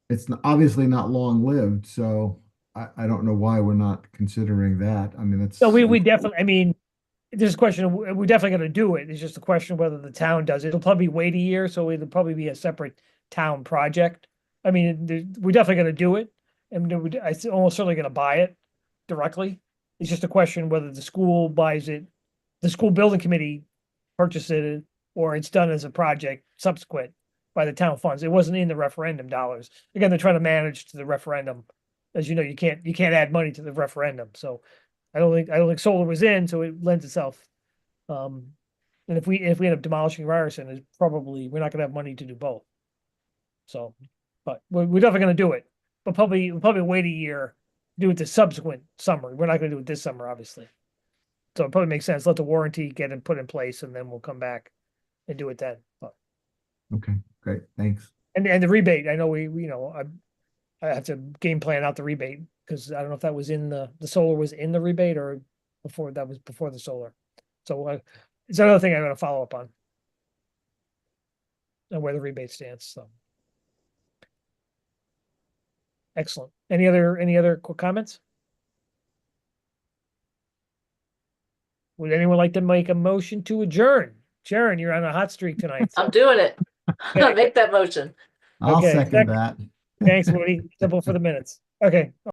It's obviously not long lived. So I don't know why we're not considering that. I mean, So we definitely, I mean, there's a question of, we're definitely going to do it. It's just a question of whether the town does it. It'll probably wait a year, so it'll probably be a separate town project. I mean, we're definitely going to do it, and I'm almost certainly going to buy it directly. It's just a question whether the school buys it, the school building committee purchases it, or it's done as a project subsequent by the town funds. It wasn't in the referendum dollars. Again, they're trying to manage to the referendum. As you know, you can't add money to the referendum. So I don't think solar was in, so it lends itself. And if we end up demolishing Ryerson, it's probably, we're not gonna have money to do both. So, but we're definitely gonna do it, but we'll probably wait a year, do it the subsequent summer. We're not gonna do it this summer, obviously. So it probably makes sense. Let the warranty get put in place, and then we'll come back and do it then. But, okay, great, thanks. and the rebate, I know I have to game plan out the rebate because I don't know if that was in the solar was in the rebate or before, that was before the solar. So it's another thing I'm gonna follow up on. And where the rebate stands, so. Excellent. Any other quick comments? Would anyone like to make a motion to adjourn? Sharon, you're on a hot streak tonight. I'm doing it. Make that motion. I'll Okay, second second. that. Thanks, Woody. Simple for the minutes. Okay.